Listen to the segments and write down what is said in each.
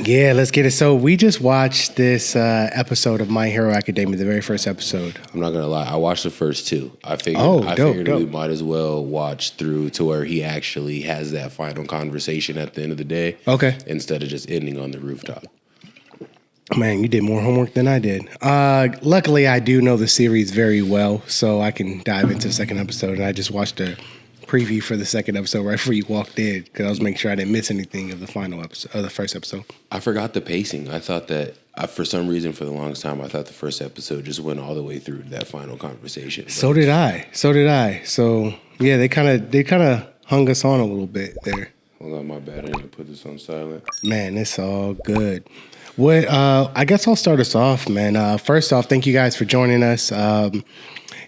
Yeah, let's get it. So we just watched this episode of My Hero Academia, the very first episode. I'm not gonna lie, I watched the first two. I figured, we might as well watch through to where he actually has that final conversation at the end of the day. Okay. Instead of just ending on the rooftop. Man, you did more homework than I did. Luckily, I do know the series very well, so I can dive into the second episode. And I just watched a preview for the second episode right before you walked in because I was making sure I didn't miss anything of the final episode, of the first episode. I forgot the pacing. I thought that for some reason, for the longest time, I thought the first episode just went all the way through that final conversation. So did I. So yeah, they kind of hung us on a little bit there. Hold on, my bad. I need to put this on silent. Man, it's all good. What I guess I'll start us off, man. First off, thank you guys for joining us.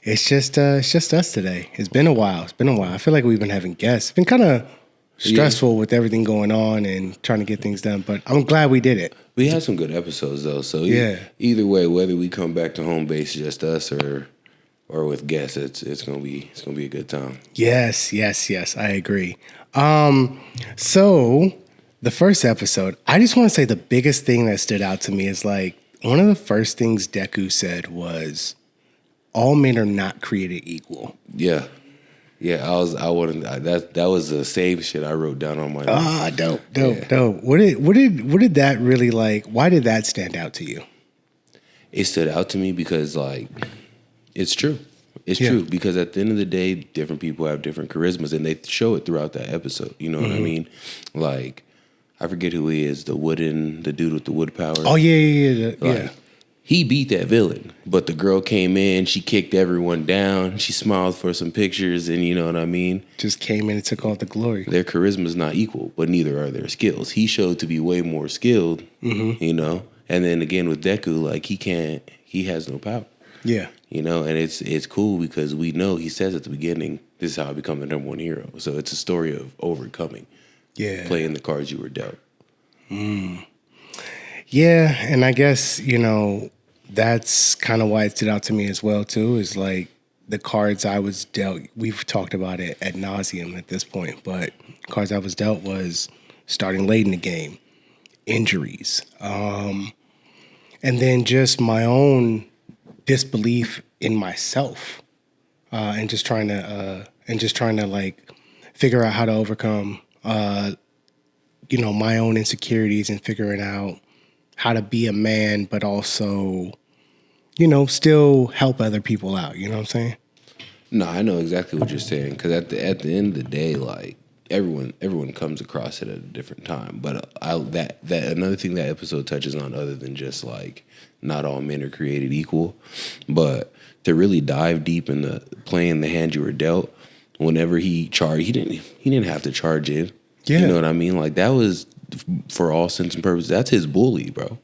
It's just us today. It's been a while. I feel like we've been having guests. It's been kind of stressful with everything going on and trying to get things done, but I'm glad we did it. We had some good episodes though. So either way, whether we come back to home base just us or with guests, it's gonna be a good time. Yes, I agree. So the first episode, I just want to say the biggest thing that stood out to me is like one of the first things Deku said was, all men are not created equal. Yeah. That was the same shit I wrote down on my notes. Dope. What did that really like? Why did that stand out to you? It stood out to me because like it's true. It's true because at the end of the day, different people have different charismas, and they show it throughout that episode. You know what I mean? Like I forget who he is, the dude with the wood power. Oh yeah. He beat that villain, but the girl came in, she kicked everyone down, she smiled for some pictures, and you know what I mean? Just came in and took all the glory. Their charisma is not equal, but neither are their skills. He showed to be way more skilled, you know? And then again with Deku, like he has no power. Yeah. You know, and it's cool because we know he says at the beginning, this is how I become the number one hero. So it's a story of overcoming. Yeah. Playing the cards you were dealt. Yeah, and I guess, you know, that's kind of why it stood out to me as well, too, is like the cards I was dealt. We've talked about it ad nauseum at this point, but cards I was dealt was starting late in the game, injuries, and then just my own disbelief in myself, and just trying to like figure out how to overcome, you know, my own insecurities and figuring out how to be a man, but also, you know, still help other people out. You know what I'm saying? No, I know exactly what you're saying. Because at the end of the day, like everyone comes across it at a different time. But that another thing that episode touches on, other than just like not all men are created equal, but to really dive deep into playing the hand you were dealt. Whenever he charged, he didn't have to charge in. Yeah. You know what I mean? Like that was, for all intents and purposes, that's his bully, bro.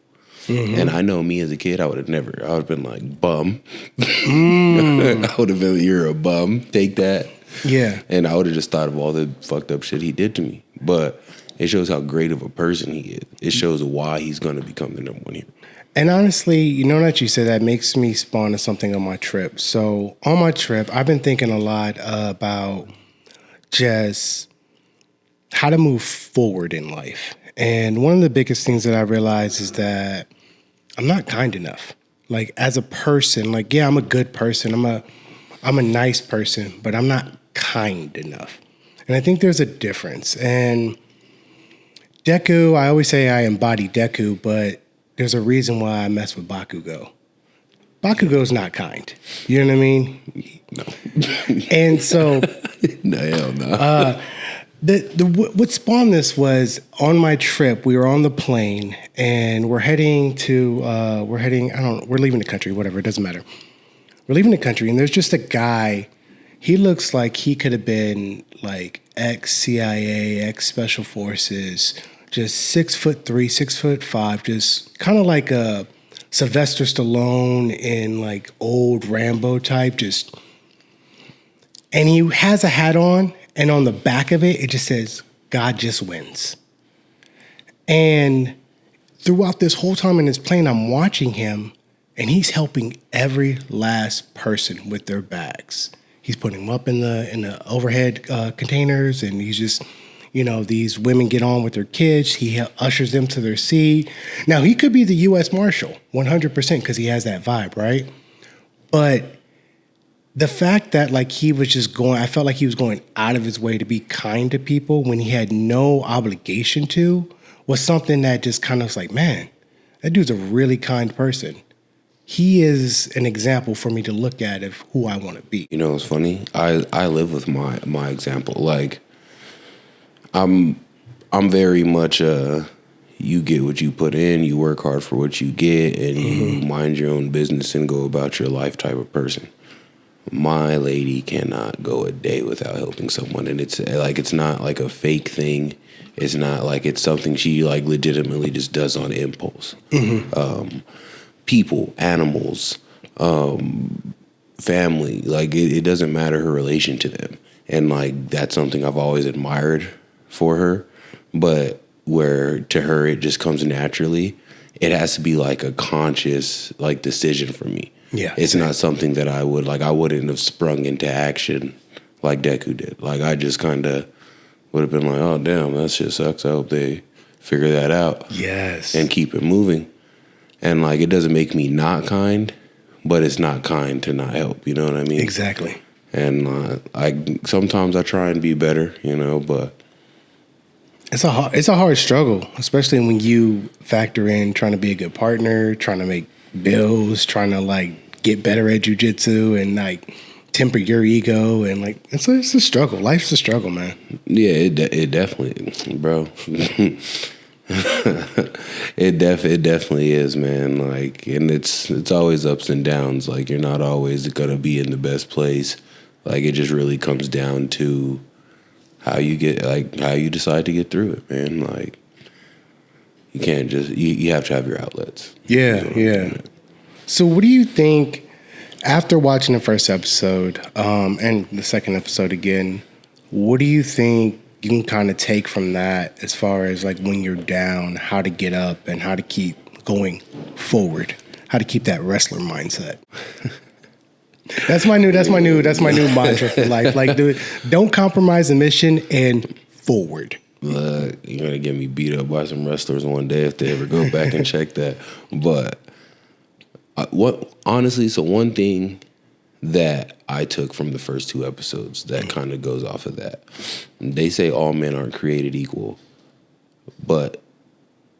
And I know me as a kid, I would have been like, bum. I would have been, you're a bum. Take that. Yeah. And I would have just thought of all the fucked up shit he did to me. But it shows how great of a person he is. It shows why he's going to become the number one hero. And honestly, you know that you said that makes me spawn to something on my trip. So on my trip, I've been thinking a lot about just how to move forward in life. And one of the biggest things that I realized is that I'm not kind enough. Like as a person, like, yeah, I'm a good person. I'm a nice person, but I'm not kind enough. And I think there's a difference. And Deku, I always say I embody Deku, but there's a reason why I mess with Bakugo. Bakugo's not kind. You know what I mean? No. And so No, hell no. What spawned this was on my trip, we were on the plane and we're leaving the country, whatever, it doesn't matter. We're leaving the country and there's just a guy, he looks like he could have been like ex-CIA, ex-Special Forces, just 6'3", 6'5", just kind of like a Sylvester Stallone in like old Rambo type, and he has a hat on. And on the back of it, it just says, God just wins. And throughout this whole time in his plane, I'm watching him, and he's helping every last person with their bags. He's putting them up in the overhead containers, and he's just, these women get on with their kids. He ushers them to their seat. Now, he could be the U.S. Marshal 100% because he has that vibe, right? But the fact that like he was just going, I felt like he was going out of his way to be kind to people when he had no obligation to, was something that just kind of was like, man, that dude's a really kind person. He is an example for me to look at of who I want to be. You know, it's funny. I live with my example. Like, I'm very much you get what you put in, you work hard for what you get, and you mind your own business and go about your life type of person. My lady cannot go a day without helping someone, and it's not like a fake thing. It's not like it's something she like legitimately just does on impulse. People, animals, family, like it doesn't matter her relation to them, and like that's something I've always admired for her. But where to her it just comes naturally, it has to be like a conscious like decision for me. Yeah, it's not something that I wouldn't have sprung into action like Deku did. Like I just kind of would have been like, oh damn, that shit sucks. I hope they figure that out. Yes, and keep it moving. And like it doesn't make me not kind, but it's not kind to not help. You know what I mean? Exactly. And I sometimes I try and be better, but it's a hard struggle, especially when you factor in trying to be a good partner, trying to make bills, trying to like get better at jiu-jitsu and like temper your ego, and like it's a struggle. Life's a struggle, man. Yeah, it definitely, bro. It definitely is, man. Like, and it's always ups and downs. Like, you're not always gonna be in the best place. Like, it just really comes down to how you decide to get through it, man. Like, you can't just you have to have your outlets. Yeah. So, what do you think after watching the first episode and the second episode again? What do you think you can kind of take from that as far as like when you're down, how to get up and how to keep going forward, how to keep that wrestler mindset? That's my new mantra for life. Like, dude, don't compromise the mission and forward. Look, you're gonna get me beat up by some wrestlers one day if they ever go back and check that. But one thing that I took from the first two episodes that kind of goes off of that. They say all men aren't created equal, but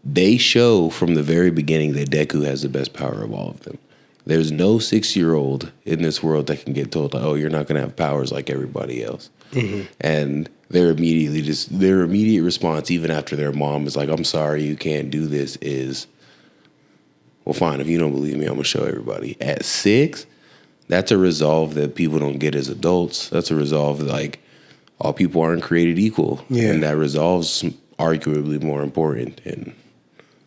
they show from the very beginning that Deku has the best power of all of them. There's no 6-year-old in this world that can get told, oh, you're not going to have powers like everybody else. And their immediate response, even after their mom is like, I'm sorry, you can't do this, is, well, fine, if you don't believe me, I'm going to show everybody. At 6, that's a resolve that people don't get as adults. That's a resolve that, like, all people aren't created equal. Yeah. And that resolve's arguably more important than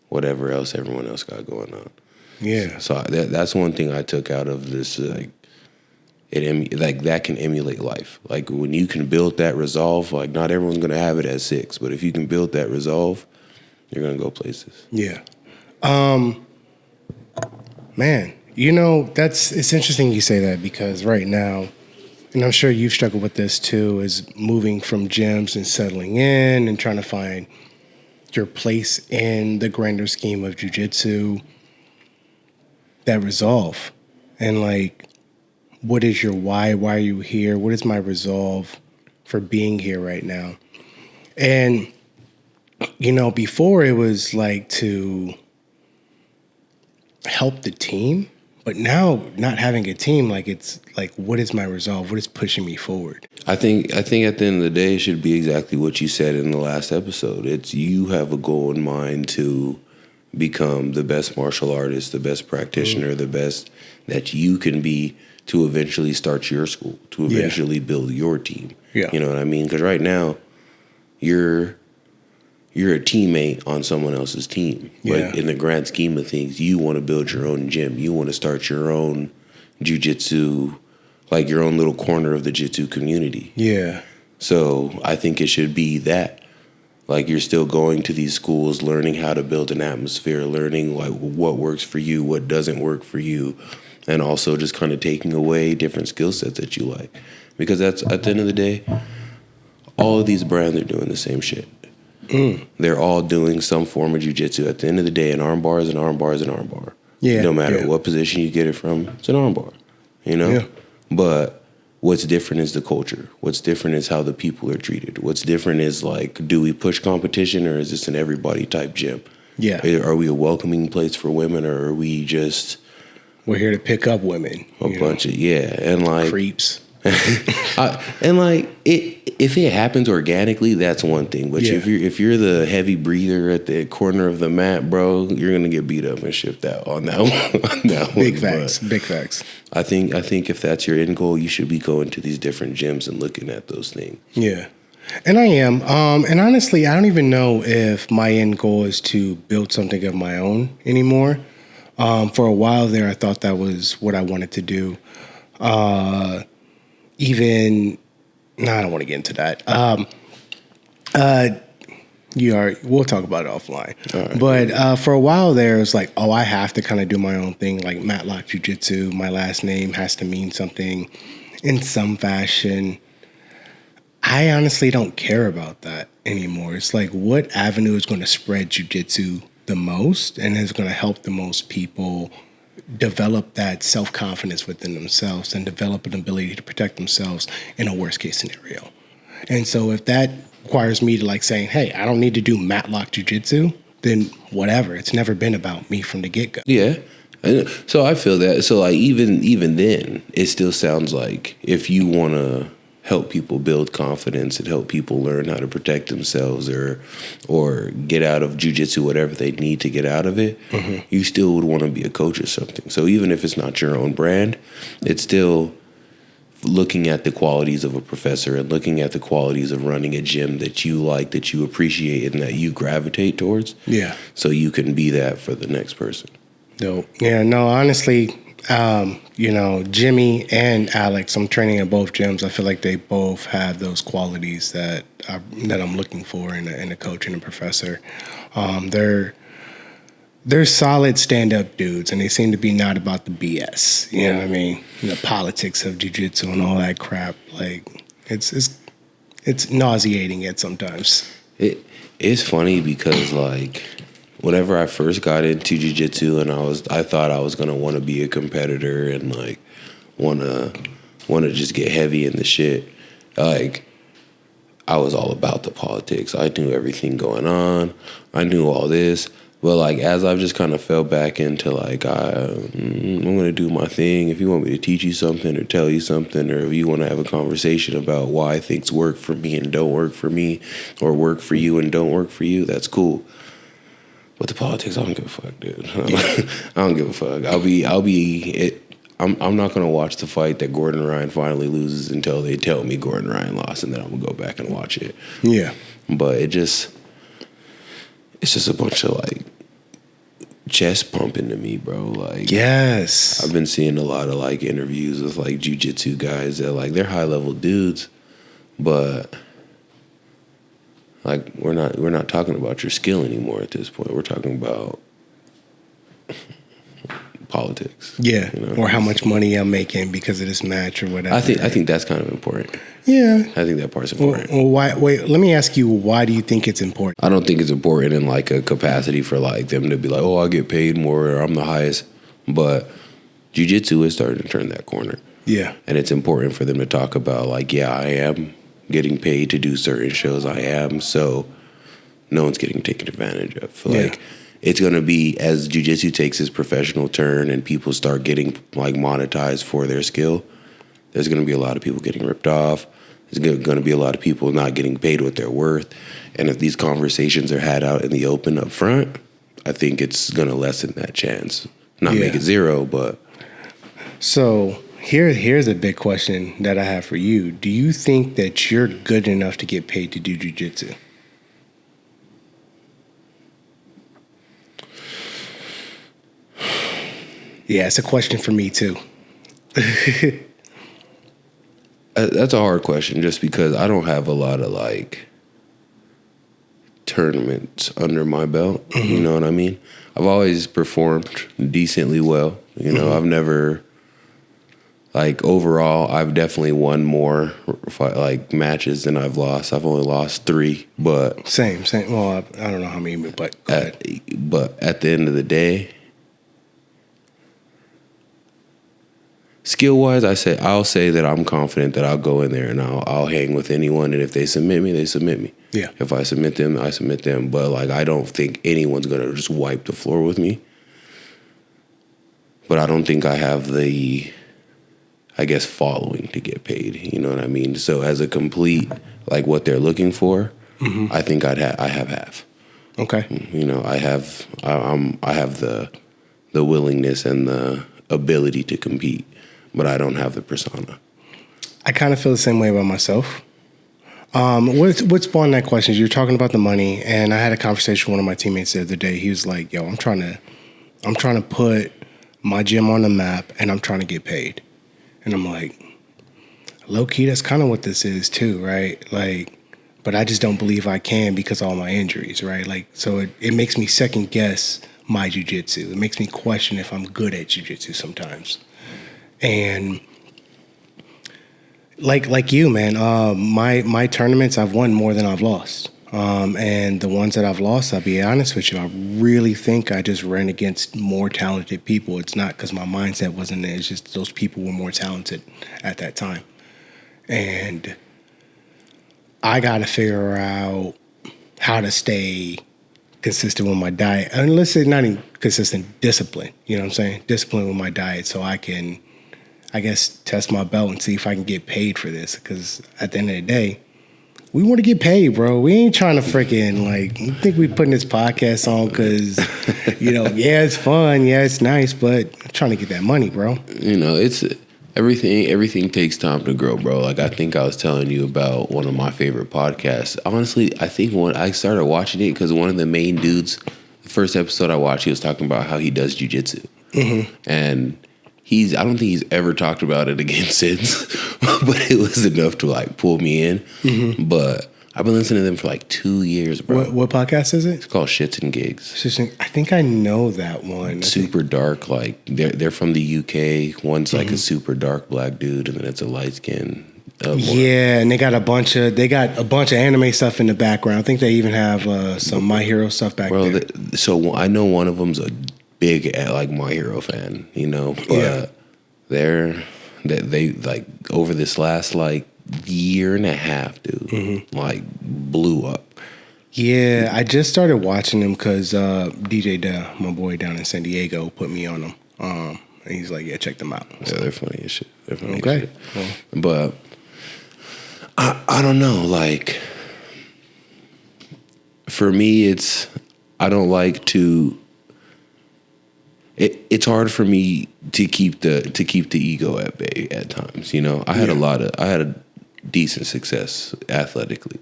whatever else everyone else got going on. Yeah. So that's one thing I took out of this. Like, that can emulate life. Like, when you can build that resolve, like, not everyone's going to have it at 6, but if you can build that resolve, you're going to go places. Yeah. Man, it's interesting you say that, because right now, and I'm sure you've struggled with this too, is moving from gyms and settling in and trying to find your place in the grander scheme of jiu-jitsu, that resolve. And like, what is your why? Why are you here? What is my resolve for being here right now? And, before it was like to help the team, but now not having a team, like, it's like, what is my resolve? What is pushing me forward? I think at the end of the day, it should be exactly what you said in the last episode. It's you have a goal in mind to become the best martial artist, the best practitioner, the best that you can be, to eventually start your school, to eventually build your team. Yeah. You know what I mean? Because right now, you're a teammate on someone else's team. Yeah. But in the grand scheme of things, you want to build your own gym. You want to start your own jiu-jitsu, like your own little corner of the jiu-jitsu community. Yeah. So I think it should be that. Like, you're still going to these schools, learning how to build an atmosphere, learning like what works for you, what doesn't work for you, and also just kind of taking away different skill sets that you like. Because that's, at the end of the day, all of these brands are doing the same shit. They're all doing some form of jiu-jitsu. At the end of the day, an arm bar is an arm bar is an arm bar. Yeah. No matter what position you get it from, it's an arm bar. You know? Yeah. But what's different is the culture. What's different is how the people are treated. What's different is like, do we push competition or is this an everybody type gym? Yeah. Are we a welcoming place for women or are we just... We're here to pick up women. A bunch of, and like... Creeps. And like if it happens organically, that's one thing. But if you're the heavy breather at the corner of the mat, bro, you're gonna get beat up and shipped out on that one. Big facts. Big facts. I think if that's your end goal, you should be going to these different gyms and looking at those things. Yeah. And I am. And honestly, I don't even know if my end goal is to build something of my own anymore. For a while there, I thought that was what I wanted to do. I don't want to get into that. We'll talk about it offline. Right. But for a while there, it was like, I have to kind of do my own thing, like Matlock Jiu Jitsu. My last name has to mean something in some fashion. I honestly don't care about that anymore. It's like, what avenue is going to spread Jiu Jitsu the most and is going to help the most people develop that self-confidence within themselves and develop an ability to protect themselves in a worst-case scenario. And so if that requires me to like saying, hey, I don't need to do Matlock Jiu-Jitsu, then whatever. It's never been about me from the get-go. Yeah. So I feel that. So like even then, it still sounds like if you want to help people build confidence and help people learn how to protect themselves or get out of jiu-jitsu, whatever they need to get out of it, you still would want to be a coach or something. So even if it's not your own brand, it's still looking at the qualities of a professor and looking at the qualities of running a gym that you like, that you appreciate, and that you gravitate towards. Yeah. So you can be that for the next person. Dope. Yeah, no, honestly, Jimmy and Alex, I'm training at both gyms. I feel like they both have those qualities that I'm looking for in a coach and a professor. They're solid stand-up dudes, and they seem to be not about the BS. You know what I mean? The politics of jiu-jitsu and all that crap. Like, it's nauseating at sometimes. It's funny because like, whenever I first got into jiu-jitsu and I thought I was gonna want to be a competitor and like want to just get heavy in the shit, like I was all about the politics. I knew everything going on. I knew all this. But like as I've just kind of fell back into like I'm gonna do my thing. If you want me to teach you something or tell you something, or if you want to have a conversation about why things work for me and don't work for me, or work for you and don't work for you, that's cool. But the politics, I don't give a fuck, dude. I don't give a fuck. I'm not gonna watch the fight that Gordon Ryan finally loses until they tell me Gordon Ryan lost, and then I'm gonna go back and watch it. Yeah. But it's just a bunch of like chest pumping to me, bro. Like, yes, I've been seeing a lot of like interviews with like jiu-jitsu guys that like they're high level dudes, but like we're not talking about your skill anymore at this point. We're talking about politics. Yeah, you know? Or how much money I'm making because of this match or whatever. I think that's kind of important. Yeah, I think that part's important. Well, why? Wait, let me ask you. Why do you think it's important? I don't think it's important in like a capacity for like them to be like, oh, I get paid more or I'm the highest. But jiu-jitsu is starting to turn that corner. Yeah, and it's important for them to talk about like, yeah, I am getting paid to do certain shows. I am, so no one's getting taken advantage of. Like, it's going to be, as jiu-jitsu takes its professional turn and people start getting like monetized for their skill, there's going to be a lot of people getting ripped off. There's going to be a lot of people not getting paid what they're worth. And if these conversations are had out in the open up front, I think it's going to lessen that chance. Not make it zero, but... So here's a big question that I have for you. Do you think that you're good enough to get paid to do jiu-jitsu? Yeah, it's a question for me too. That's a hard question just because I don't have a lot of like tournaments under my belt. Mm-hmm. You know what I mean? I've always performed decently well. You know, I've never, like, overall, I've definitely won more fight like matches than I've lost. I've only lost 3, but Same. Well, I don't know how many, but go ahead. But at the end of the day, skill wise, I'll say that I'm confident that I'll go in there and I'll hang with anyone, and if they submit me, they submit me. Yeah. If I submit them, I submit them. But like, I don't think anyone's gonna just wipe the floor with me. But I don't think I have the, I guess, following to get paid. You know what I mean? So as a complete, like what they're looking for, I think I have half. Okay. You know, I have the willingness and the ability to compete, but I don't have the persona. I kind of feel the same way about myself. What spawned that question is you're talking about the money, and I had a conversation with one of my teammates the other day. He was like, "Yo, I'm trying to put my gym on the map, and I'm trying to get paid." And I'm like, low key, that's kind of what this is too, right? Like, but I just don't believe I can because of all my injuries, right? Like, so it makes me second guess my jiu-jitsu. It makes me question if I'm good at jiu-jitsu sometimes. And like you, man, my tournaments, I've won more than I've lost. And the ones that I've lost, I'll be honest with you, I really think I just ran against more talented people. It's not because my mindset wasn't there. It's just those people were more talented at that time. And I got to figure out how to stay consistent with my diet. And let's say not even consistent, discipline. You know what I'm saying? Discipline with my diet so I can, I guess, test my belt and see if I can get paid for this. Because at the end of the day, we want to get paid, bro. We ain't trying to freaking, like, we think we putting this podcast on because, you know, yeah, it's fun. Yeah, it's nice. But I'm trying to get that money, bro. You know, it's everything takes time to grow, bro. Like, I think I was telling you about one of my favorite podcasts. Honestly, I think when I started watching it because one of the main dudes, the first episode I watched, he was talking about how he does jiu-jitsu. And I don't think he's ever talked about it again since, but it was enough to like pull me in. But I've been listening to them for like 2 years, bro. What podcast is it? It's called Shits and Gigs. I think I know that one. Super dark, like they're from the UK. One's like a super dark black dude, and then it's a light skin. Yeah, and they got a bunch of anime stuff in the background. I think they even have some My Hero stuff back there. So I know one of them's a big like My Hero fan, you know, but they like over this last like year and a half, dude, like blew up. Yeah, I just started watching them because DJ my boy down in San Diego, put me on them. And he's like, yeah, check them out. So. Yeah, they're funny as shit. Okay. Well, but I don't know, like for me, I don't like to. It's hard for me to keep the ego at bay at times. You know, I had a decent success athletically.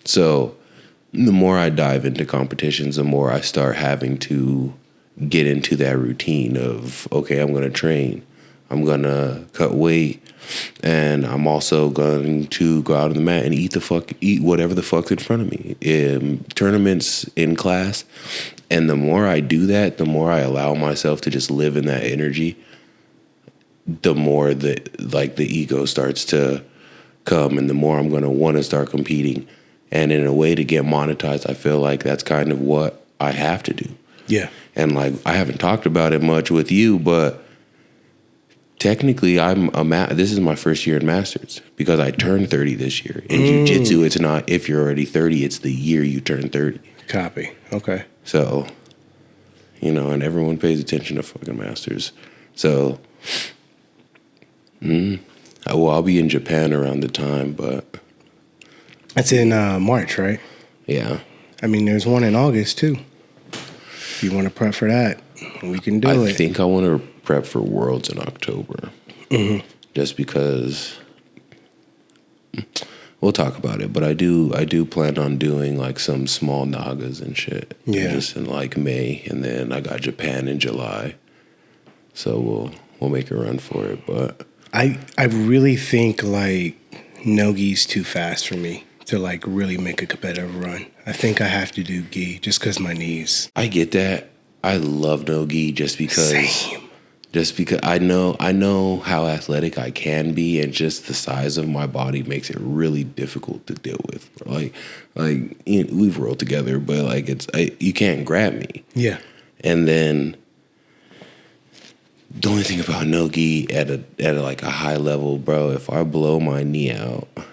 So the more I dive into competitions, the more I start having to get into that routine of, okay, I'm going to train, I'm going to cut weight, and I'm also going to go out on the mat and eat whatever the fuck's in front of me. Tournaments in class. And the more I do that, the more I allow myself to just live in that energy, the more the ego starts to come, and the more I'm going to want to start competing. And in a way to get monetized, I feel like that's kind of what I have to do. Yeah. And like, I haven't talked about it much with you, but technically this is my first year in Masters because I turned 30 this year. In Jiu-Jitsu, it's not if you're already 30, it's the year you turn 30. Copy. Okay. So, you know, and everyone pays attention to fucking Masters. So, I'll be in Japan around the time, but... That's in March, right? Yeah. I mean, there's one in August, too. If you want to prep for that, we can do it. I think I want to prep for Worlds in October. Just because... We'll talk about it, but I do plan on doing like some small nagas and shit. Yeah. Just in like May, and then I got Japan in July. So we'll make a run for it. But I really think like no-gi's too fast for me to like really make a competitive run. I think I have to do gi just because my knees. I get that. I love no-gi just because. Same. just because I know how athletic I can be, and just the size of my body makes it really difficult to deal with. Like we've rolled together, but like you can't grab me. Yeah. And then the only thing about no gi at like a high level, bro, if I blow my knee out, I'm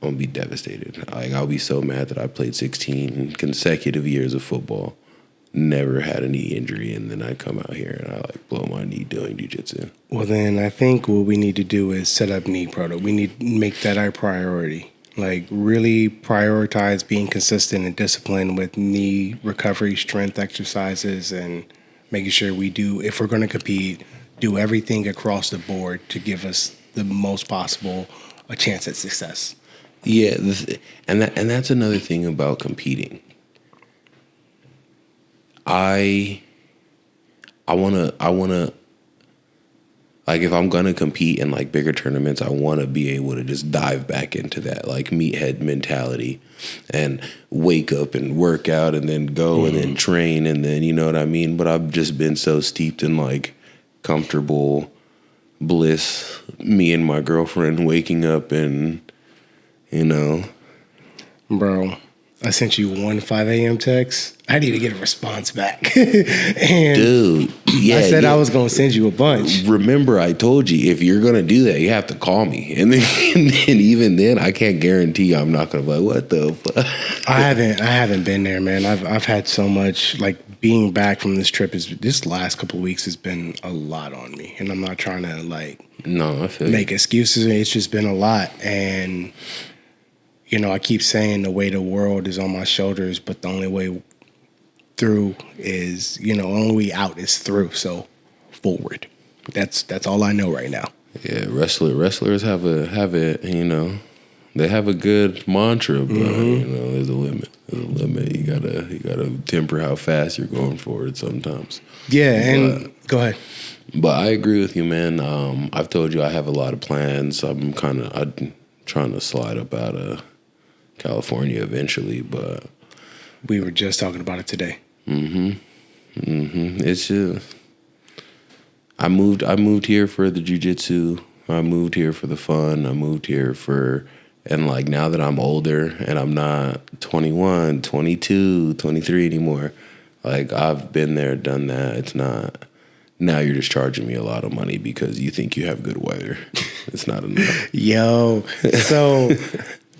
gonna be devastated. Like I'll be so mad that I played 16 consecutive years of football, never had a knee injury, and then I come out here and I like blow my knee doing jiu-jitsu. Well, then I think what we need to do is set up knee proto. We need to make that our priority. Like really prioritize being consistent and disciplined with knee recovery, strength exercises, and making sure we do, if we're going to compete, do everything across the board to give us the most possible a chance at success. Yeah, and that's another thing about competing. I wanna like, if I'm gonna compete in like bigger tournaments, I wanna be able to just dive back into that like meathead mentality and wake up and work out and then go and then train and then, you know what I mean? But I've just been so steeped in like comfortable bliss, me and my girlfriend waking up and, you know. Bro, I sent you one 5 a.m. text. I didn't even get a response back. And dude, yeah, I said I was going to send you a bunch. Remember, I told you, if you're going to do that, you have to call me. And then even then, I can't guarantee I'm not going to be like, what the fuck? I haven't been there, man. I've had so much, like, being back from this trip, this last couple of weeks has been a lot on me. And I'm not trying to, like, no, I feel make excuses. It's just been a lot. And, you know, I keep saying the weight of the world is on my shoulders, but the only way through is, you know, only way out is through. So forward. That's all I know right now. Yeah, wrestlers have a you know, they have a good mantra, but you know, there's a limit. There's a limit. You gotta temper how fast you're going forward sometimes. Yeah, and go ahead. But I agree with you, man. I've told you I have a lot of plans. I'm trying to slide up out of California eventually, but we were just talking about it today. It's just I moved here for the jiu-jitsu. I moved here for the fun. I moved here and like now that I'm older and I'm not 21, 22, 23 anymore, like I've been there, done that. It's not, now you're just charging me a lot of money because you think you have good weather. It's not enough. Yo, so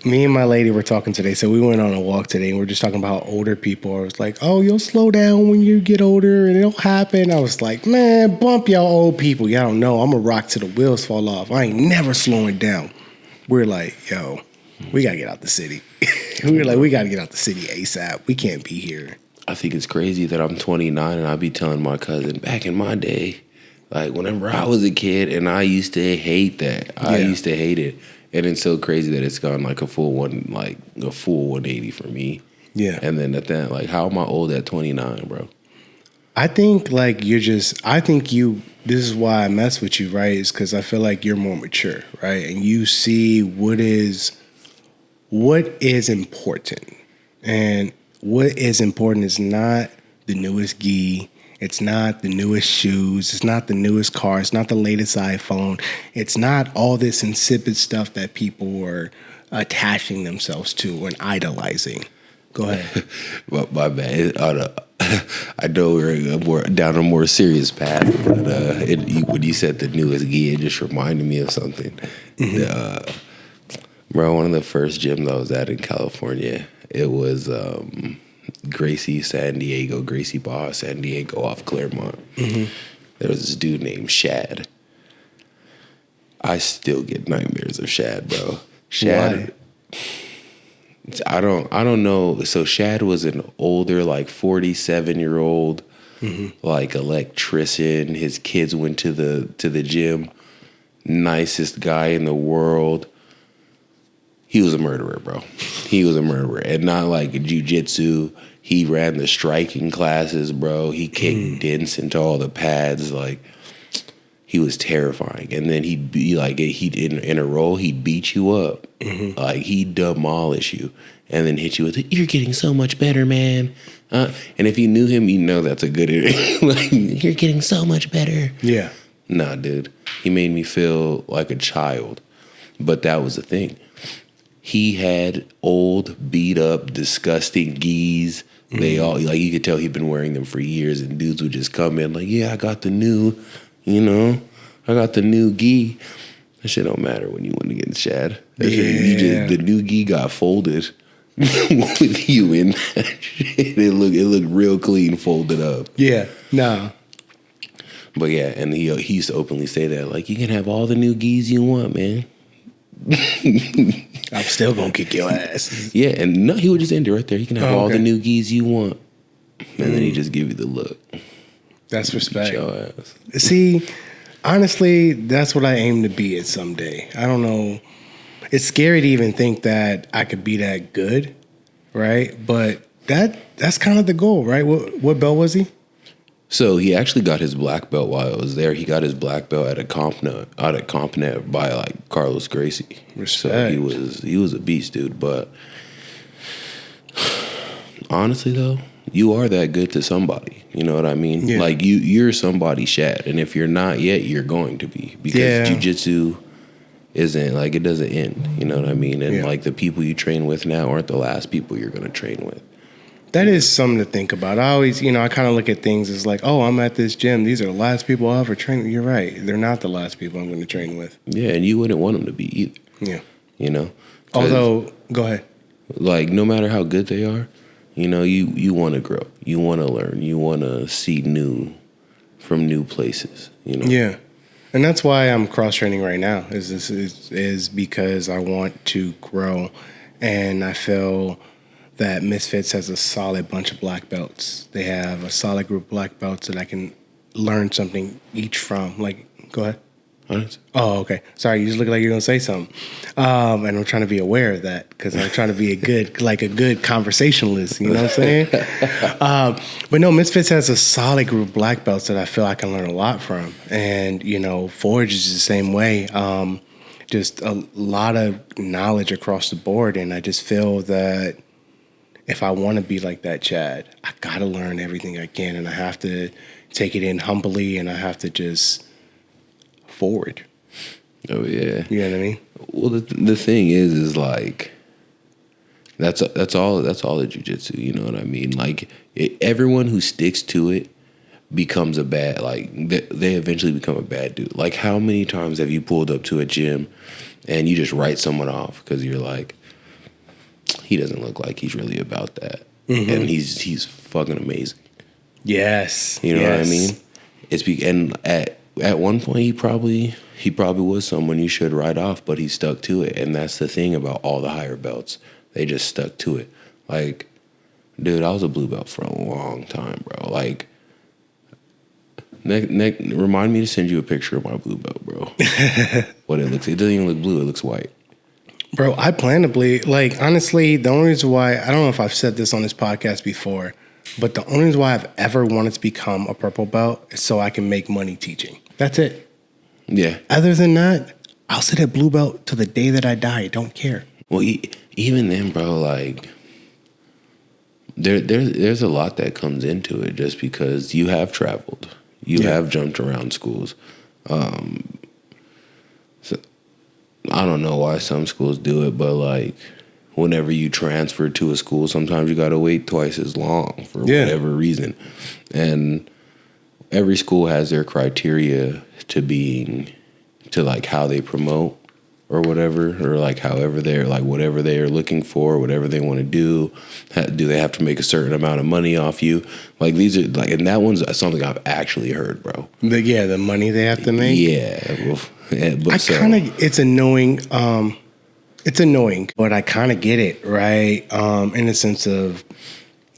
me and my lady were talking today. So we went on a walk today and we're just talking about older people. I was like, oh, you'll slow down when you get older and it'll happen. I was like, man, bump y'all old people. Y'all don't know. I'm going to rock till the wheels fall off. I ain't never slowing down. We're like, yo, we got to get out the city. We're like, we got to get out the city ASAP. We can't be here. I think it's crazy that I'm 29 and I be telling my cousin, back in my day, like whenever I was a kid, and I used to hate that. I used to hate it. And it's so crazy that it's gone like a full 180 for me. Yeah. And then at that, like, how am I old at 29, bro? I think like this is why I mess with you, right? Is because I feel like you're more mature, right? And you see what is important. And what is important is not the newest gi. It's not the newest shoes. It's not the newest car. It's not the latest iPhone. It's not all this insipid stuff that people are attaching themselves to and idolizing. Go ahead. Well, my bad. I know we're down a more serious path, but when you said the newest gi, it just reminded me of something. Bro, one of the first gyms I was at in California, it was Gracie Baja San Diego off Claremont. There was this dude named Shad. I still get nightmares of Shad, bro. Shad. I don't know. So Shad was an older, like 47-year-old, like electrician. His kids went to the gym. Nicest guy in the world. He was a murderer, bro. He was a murderer. And not like jiu-jitsu. He ran the striking classes, bro. He kicked dents into all the pads. Like, he was terrifying. And then he'd be like, in a roll, he'd beat you up. Like, he'd demolish you. And then hit you with, you're getting so much better, man. And if you knew him, you know that's a good, like, you're getting so much better. Yeah. Nah, dude. He made me feel like a child. But that was the thing. He had old, beat up, disgusting gis. They all, like, you could tell he'd been wearing them for years, and dudes would just come in like, yeah, I got the new, I got the new gi. That shit don't matter when you want to get in shad. That shit, the new gi got folded with you in that shit. It looked real clean folded up. Yeah, nah. But yeah, and he used to openly say that, like, you can have all the new gis you want, man. I'm still gonna kick your ass. Yeah, and no, he would just end it right there. You can have all the new gis you want. And then he just give you the look. That's respect. Your ass. See, honestly, that's what I aim to be at someday. I don't know. It's scary to even think that I could be that good, right? But that's kind of the goal, right? What belt was he? So he actually got his black belt while I was there. He got his black belt at a CompNet by like Carlos Gracie. Respect. So he was a beast, dude. But honestly, though, you are that good to somebody. You know what I mean? Yeah. Like you're somebody's shad, and if you're not yet, you're going to be, because jiu-jitsu isn't like, it doesn't end. You know what I mean? And like the people you train with now aren't the last people you're going to train with. That is something to think about. I always, I kind of look at things as like, oh, I'm at this gym. These are the last people I'll ever train with. You're right. They're not the last people I'm going to train with. Yeah, and you wouldn't want them to be either. Yeah. You know? Although, go ahead. Like, no matter how good they are, you want to grow. You want to learn. You want to see new from new places, Yeah. And that's why I'm cross-training right now, is because I want to grow. And I feel that Misfits has a solid bunch of black belts. They have a solid group of black belts that I can learn something each from. Like, go ahead. Honest? Oh, okay. Sorry, you just look like you're going to say something. And I'm trying to be aware of that because I'm trying to be a good conversationalist. You know what I'm saying? But no, Misfits has a solid group of black belts that I feel I can learn a lot from. And, Forge is the same way. Just a lot of knowledge across the board. And I just feel that if I want to be like that Chad, I got to learn everything I can. And I have to take it in humbly, and I have to just forward. Oh yeah, you know what I mean. Well, the thing is like that's all the jiu-jitsu. You know what I mean? Like everyone who sticks to it becomes a bad, like they eventually become a bad dude. Like, how many times have you pulled up to a gym and you just write someone off because you're like, he doesn't look like he's really about that, and he's fucking amazing. Yes, you know what I mean. And at one point he probably was someone you should write off, but he stuck to it, and that's the thing about all the higher belts. They just stuck to it. Like, dude, I was a blue belt for a long time, bro. Like, remind me to send you a picture of my blue belt, bro. What it looks, it doesn't even look blue, it looks white. Bro, I plan to bleed. Like, honestly, the only reason why, I don't know if I've said this on this podcast before, but the only reason why I've ever wanted to become a purple belt is so I can make money teaching. That's it. Yeah. Other than that, I'll sit at blue belt till the day that I die. Don't care. Well, even then, bro, like, there's a lot that comes into it just because you have traveled. You have jumped around schools. So I don't know why some schools do it, but like whenever you transfer to a school, sometimes you got to wait twice as long for whatever reason. And every school has their criteria to like how they promote or whatever, or like however they're like whatever they are looking for, whatever they want to do. Do they have to make a certain amount of money off you? Like these are like, and that one's something I've actually heard, bro. The money they have to make. Yeah, well, but it's annoying. It's annoying, but I kind of get it, right? In the sense of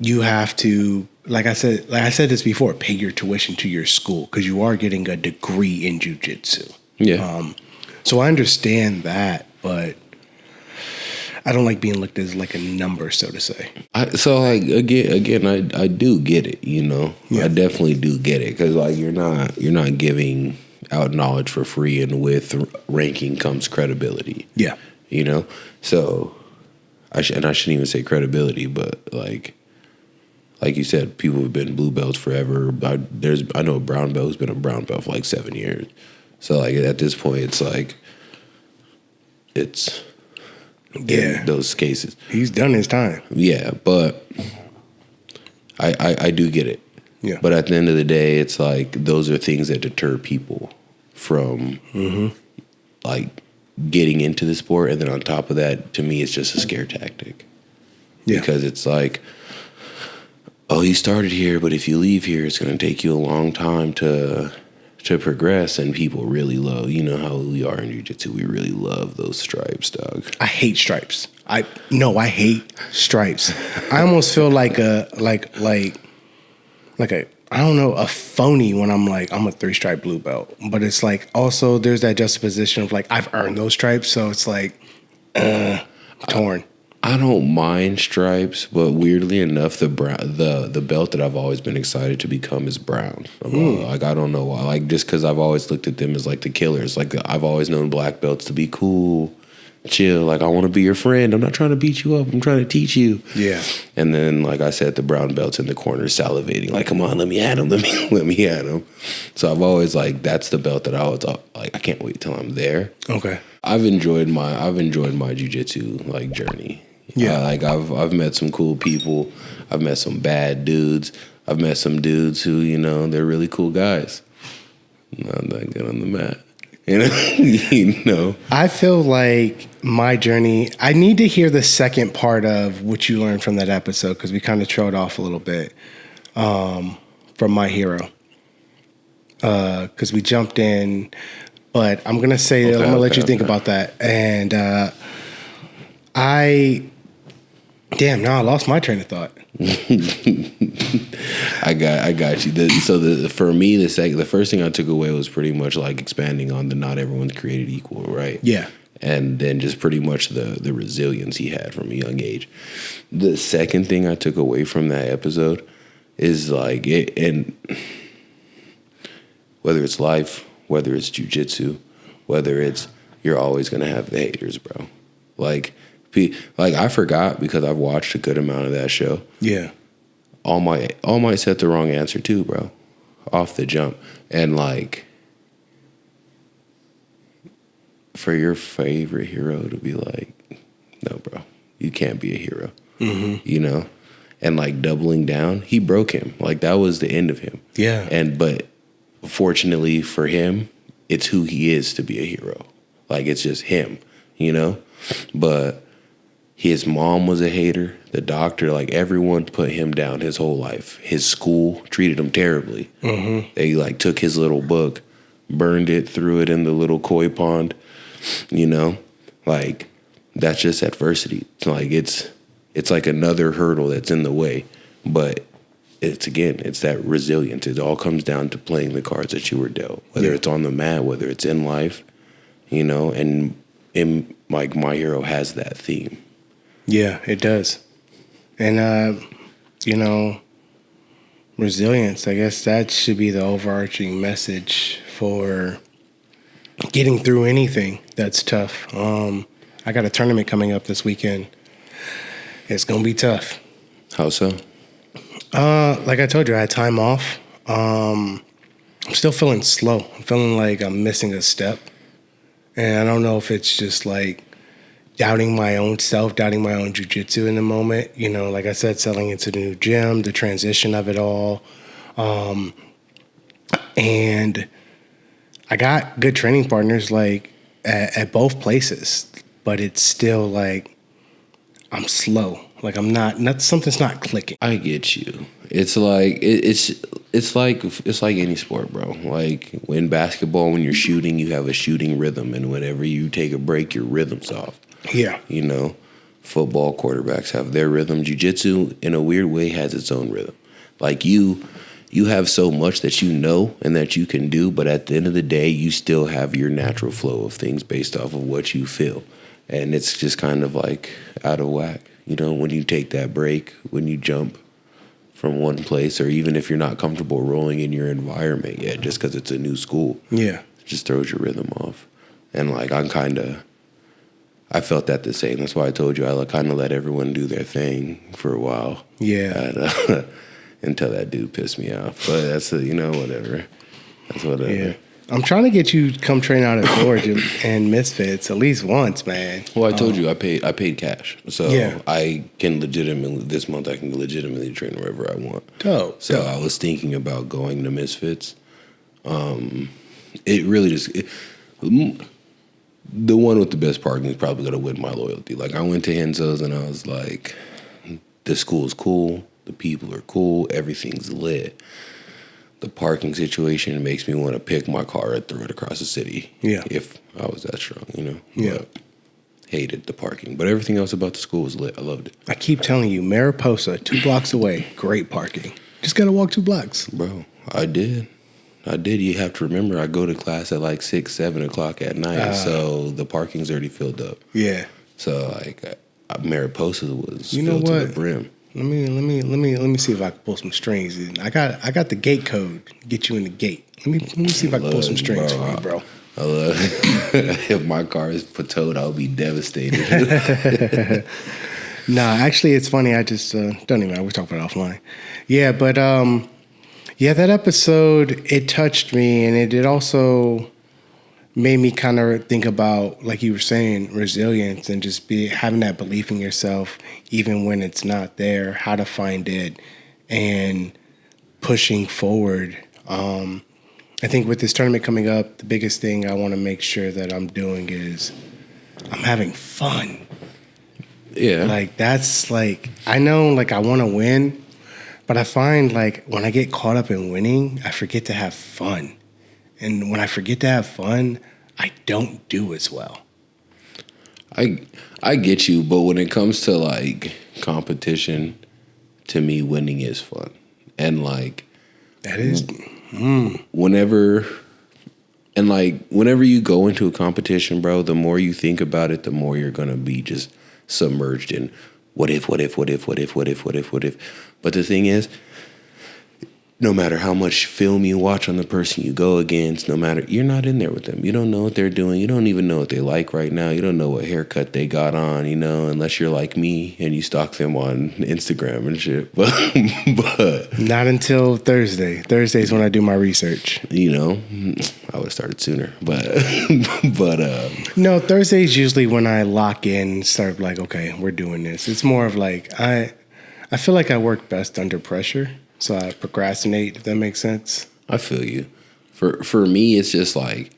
you have to, like I said this before, pay your tuition to your school because you are getting a degree in jiu-jitsu. Yeah. So I understand that, but I don't like being looked at as like a number, so to say. So like again, I do get it. I definitely do get it because like you're not giving out knowledge for free, and with ranking comes credibility. Yeah. So I shouldn't even say credibility, but like like you said, people have been blue belts forever. I know a brown belt who's been a brown belt for like 7 years. So like at this point, it's like it's in those cases. He's done his time. Yeah, but I do get it. Yeah. But at the end of the day, it's like those are things that deter people from like getting into the sport. And then on top of that, to me, it's just a scare tactic. Yeah. Because it's like, oh, you started here, but if you leave here, it's going to take you a long time to progress. And people really love, you know how we are in jiu-jitsu, we really love those stripes, dog. I hate stripes. I hate stripes. I almost feel like a I don't know, a phony when I'm like, I'm a 3-stripe blue belt. But it's like also there's that juxtaposition of like I've earned those stripes, so it's like torn. I don't mind stripes, but weirdly enough, the belt that I've always been excited to become is brown. Like I don't know why. Like just because I've always looked at them as like the killers. Like I've always known black belts to be cool, chill. Like I want to be your friend. I'm not trying to beat you up. I'm trying to teach you. Yeah. And then like I said, the brown belts in the corner salivating. Like come on, let me at him. Let me at him. So I've always like that's the belt that I was like I can't wait till I'm there. Okay. I've enjoyed my jiu-jitsu like journey. Yeah, like I've met some cool people. I've met some bad dudes. I've met some dudes who, you know, they're really cool guys. Not that good on the mat. You know? You know. I feel like my journey, I need to hear the second part of what you learned from that episode because we kind of trailed off a little bit from My Hero. Because we jumped in, but I'm going to say, I'm going to let you think about that. And Damn, now I lost my train of thought. I got you. For me, the first thing I took away was pretty much like expanding on the not everyone's created equal, right? Yeah. And then just pretty much the resilience he had from a young age. The second thing I took away from that episode is like and whether it's life, whether it's jiu-jitsu, whether it's you're always gonna have the haters, bro. Like I forgot because I've watched a good amount of that show. Yeah. All might said the wrong answer too, bro. Off the jump. And like for your favorite hero to be like, no, bro, you can't be a hero. Mm-hmm. You know? And like doubling down, he broke him. Like that was the end of him. Yeah. But fortunately for him, it's who he is to be a hero. Like it's just him, you know? But his mom was a hater. The doctor, like everyone put him down his whole life. His school treated him terribly. Mm-hmm. They like took his little book, burned it, threw it in the little koi pond. You know, like that's just adversity. It's like it's like another hurdle that's in the way. But it's that resilience. It all comes down to playing the cards that you were dealt, whether it's on the mat, whether it's in life. You know, and like My Hero has that theme. Yeah, it does. And, you know, resilience, I guess that should be the overarching message for getting through anything that's tough. I got a tournament coming up this weekend. It's going to be tough. How so? Like I told you, I had time off. I'm still feeling slow. I'm feeling like I'm missing a step. And I don't know if it's just like doubting my own self, doubting my own jiu-jitsu in the moment. You know, like I said, selling into the new gym, the transition of it all. And I got good training partners like at both places, but it's still like I'm slow. Like I'm not something's not clicking. I get you. It's like it's like any sport, bro. Like in basketball, when you're shooting, you have a shooting rhythm, and whenever you take a break, your rhythm's off. Yeah. You know, football quarterbacks have their rhythm. Jiu-jitsu, in a weird way, has its own rhythm. Like you have so much that you know and that you can do, but at the end of the day, you still have your natural flow of things based off of what you feel. And it's just kind of like out of whack. You know, when you take that break, when you jump from one place, or even if you're not comfortable rolling in your environment yet, just because it's a new school. Yeah. It just throws your rhythm off. And like I felt that the same. That's why I told you I kind of let everyone do their thing for a while. Yeah. until that dude pissed me off. But that's whatever. That's whatever. Yeah. I'm trying to get you to come train out at Georgia and Misfits at least once, man. Well, I told you I paid cash, so Yeah. I can legitimately this month I can legitimately train wherever I want. Dope. So I was thinking about going to Misfits. It really just the one with the best parking is probably gonna win my loyalty. Like I went to Henzo's and I was like, the school's cool, the people are cool, everything's lit. The parking situation makes me want to pick my car and throw it across the city. Yeah. If I was that strong, Yeah. But hated the parking. But everything else about the school was lit. I loved it. I keep telling you, Mariposa, 2 blocks away, great parking. Just got to walk 2 blocks. Bro, I did. You have to remember, I go to class at like 6, 7 o'clock at night, so the parking's already filled up. Yeah. So like, Mariposa was You know filled to what? the brim. Let me see if I can pull some strings. I got the gate code. Get you in the gate. Let me see if I can pull some strings for you, bro. I love if my car is towed, I'll be devastated. Nah, actually, it's funny. I just don't even know. We'll talk about it offline. Yeah, but that episode, it touched me, and it also made me kind of think about, like you were saying, resilience and just having that belief in yourself, even when it's not there, how to find it, and pushing forward. I think with this tournament coming up, the biggest thing I want to make sure that I'm doing is I'm having fun. Yeah. Like, that's like, I know, like, I want to win, but I find, like, when I get caught up in winning, I forget to have fun. And when I forget to have fun, I don't do as well. I get you, but when it comes to like competition, to me winning is fun. And like That is whenever you go into a competition, bro, the more you think about it, the more you're gonna be just submerged in what if. But the thing is, no matter how much film you watch on the person you go against, you're not in there with them. You don't know what they're doing. You don't even know what they like right now. You don't know what haircut they got on, unless you're like me and you stalk them on Instagram and shit. But not until Thursday. Thursday's when I do my research. I would have started sooner. But no, Thursday's usually when I lock in and start like, okay, we're doing this. It's more of like I feel like I work best under pressure. So I procrastinate, if that makes sense. I feel you. For me, it's just like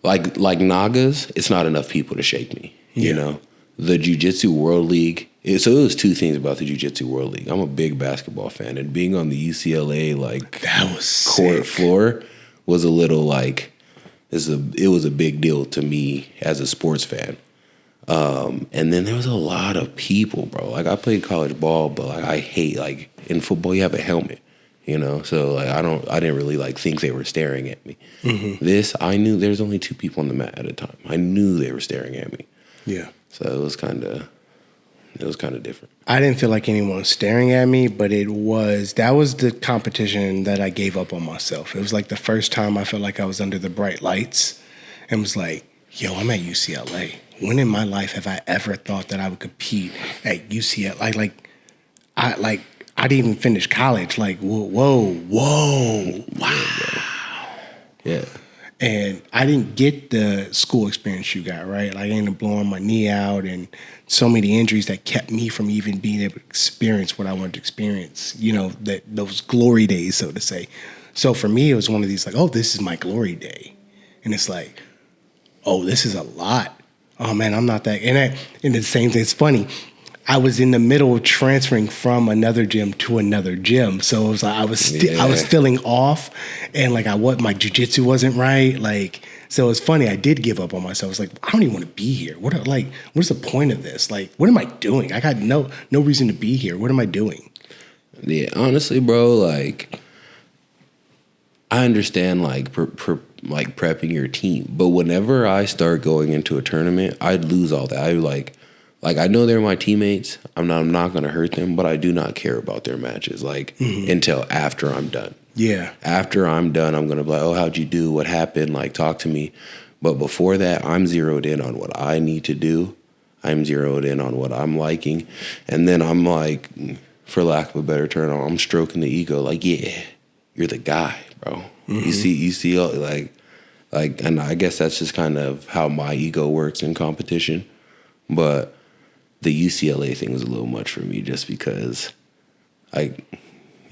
Nagas, it's not enough people to shake me. The Jiu Jitsu World League. So it was 2 things about the Jiu Jitsu World League. I'm a big basketball fan, and being on the UCLA that was court sick. floor was a little it was a big deal to me as a sports fan. And then there was a lot of people, bro. Like I played college ball, but I hate in football you have a helmet, So I didn't really think they were staring at me. Mm-hmm. This I knew there's only 2 people on the mat at a time. I knew they were staring at me. Yeah. So it was kind of different. I didn't feel like anyone was staring at me, but that was the competition that I gave up on myself. It was like the first time I felt like I was under the bright lights and was like, yo, I'm at UCLA. When in my life have I ever thought that I would compete at UCLA? I didn't even finish college. Like, whoa, wow. Yeah. And I didn't get the school experience you got, right? Like, I ended up blowing my knee out and so many injuries that kept me from even being able to experience what I wanted to experience, those glory days, so to say. So for me, it was one of these oh, this is my glory day. And it's like, oh, this is a lot. Oh man, I'm not that. And the same thing, it's funny. I was in the middle of transferring from another gym to another gym, so it was like I was feeling off, and my jujitsu wasn't right. So it's funny. I did give up on myself. It's like I don't even want to be here. What's the point of this? What am I doing? I got no reason to be here. What am I doing? Yeah, honestly, bro, I understand prepping your team, but whenever I start going into a tournament, I'd lose all that. I know they're my teammates. I'm not gonna hurt them, but I do not care about their matches until after I'm done. Yeah. After I'm done, I'm gonna be like, oh, how'd you do? What happened? Talk to me. But before that, I'm zeroed in on what I need to do. I'm zeroed in on what I'm liking, and then I'm for lack of a better term, I'm stroking the ego. Like, yeah, you're the guy, bro. You see, like, and I guess that's just kind of how my ego works in competition. But the UCLA thing was a little much for me, just because, like,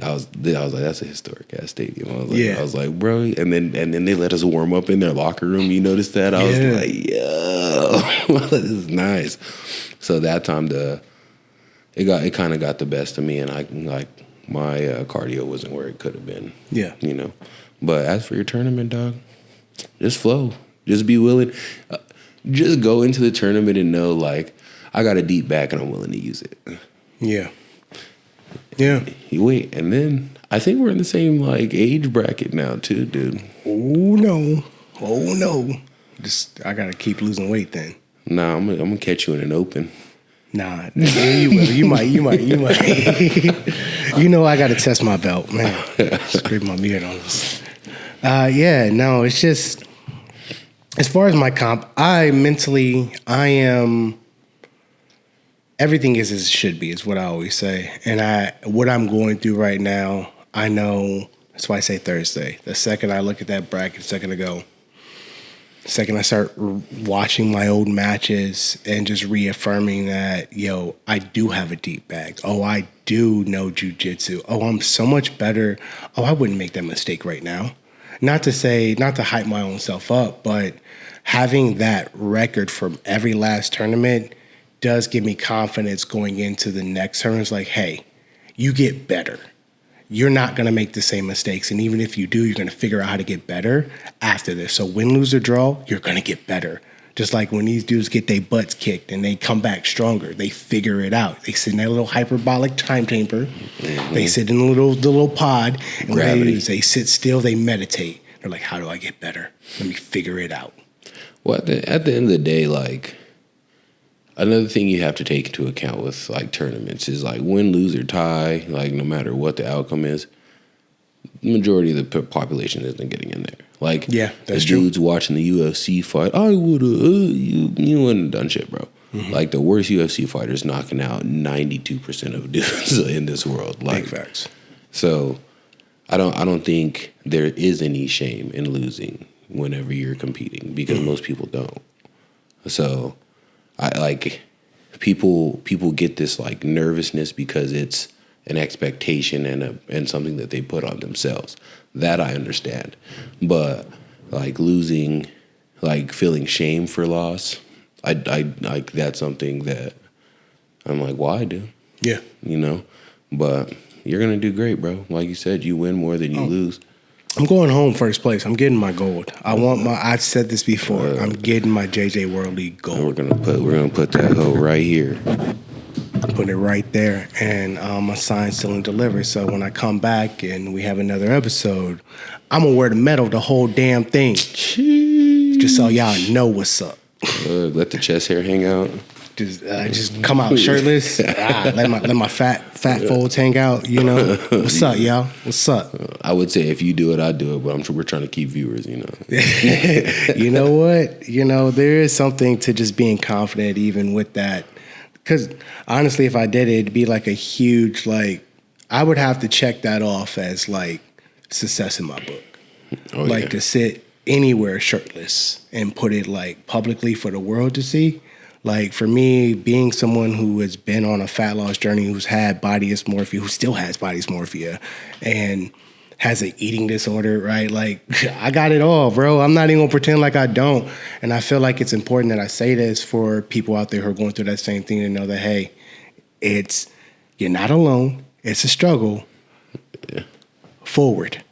I was like, that's a historic ass stadium. I was like, bro, and then they let us warm up in their locker room. You noticed that? I was like, yo, this is nice. So that time it kind of got the best of me, and my cardio wasn't where it could have been. Yeah, you know. But as for your tournament, dog, just flow. Just be willing. Just go into the tournament and know, like, I got a deep back and I'm willing to use it. Yeah. Yeah. Wait, and then I think we're in the same, like, age bracket now too, dude. Oh no. Just I gotta keep losing weight then. Nah, I'm gonna catch you in an open. Nah, yeah, you will. You might. You know, I gotta test my belt, man. Scrape my beard on this. Yeah, no, it's just as far as my comp, I am. Everything is as it should be, is what I always say. And what I'm going through right now, I know, that's why I say Thursday. The second I look at that bracket, the second I start watching my old matches and just reaffirming that, yo, I do have a deep bag. Oh, I do know jiu-jitsu. Oh, I'm so much better. Oh, I wouldn't make that mistake right now. Not to hype my own self up, but having that record from every last tournament does give me confidence going into the next tournament. It's like, hey, you get better. You're not going to make the same mistakes. And even if you do, you're going to figure out how to get better after this. So win, lose, or draw, you're going to get better. Just like when these dudes get their butts kicked and they come back stronger, they figure it out. They sit in that little hyperbolic time chamber. Mm-hmm. They sit in the little pod. And they sit still, they meditate. They're like, how do I get better? Let me figure it out. Well, at the end of the day, like, another thing you have to take into account with, like, tournaments is, like, win, lose, or tie, like, no matter what the outcome is, the majority of the population isn't getting in there. Like, yeah, that's the true. dudes watching the UFC fight, I would have, you wouldn't have done shit, bro. Mm-hmm. Like, the worst UFC fighters knocking out 92% of dudes in this world. Like, big facts. So, I don't think there is any shame in losing whenever you're competing, because most people don't. So, people get this, like, nervousness because it's an expectation and something that they put on themselves. That I understand. But, like, losing, like, feeling shame for loss, I like, that's something that I'm like, well, I do. Yeah. You know? But you're going to do great, bro. Like you said, you win more than you lose. I'm going home first place. I'm getting my gold. I've said this before. I'm getting my JJ World League gold. We're gonna put that hoe right here. I'm putting it right there, and my sign's still and delivered. So when I come back and we have another episode, I'm gonna wear the medal, the whole damn thing. Jeez. Just so y'all know what's up. Let the chest hair hang out. Just come out shirtless. Let my fat folds hang out. You know what's up, y'all? What's up? I would say if you do it, I do it, but I'm sure we're trying to keep viewers. You know. You know what? You know, there is something to just being confident, even with that. Because honestly, if I did it, it'd be like a huge, like, I would have to check that off as, like, success in my book. Oh, like, to sit anywhere shirtless and put it, like, publicly for the world to see. Like, for me, being someone who has been on a fat loss journey, who's had body dysmorphia, who still has body dysmorphia, and has an eating disorder, right? Like, I got it all, bro. I'm not even gonna pretend like I don't. And I feel like it's important that I say this for people out there who are going through that same thing, to know that, hey, you're not alone. It's a struggle. Yeah. Forward.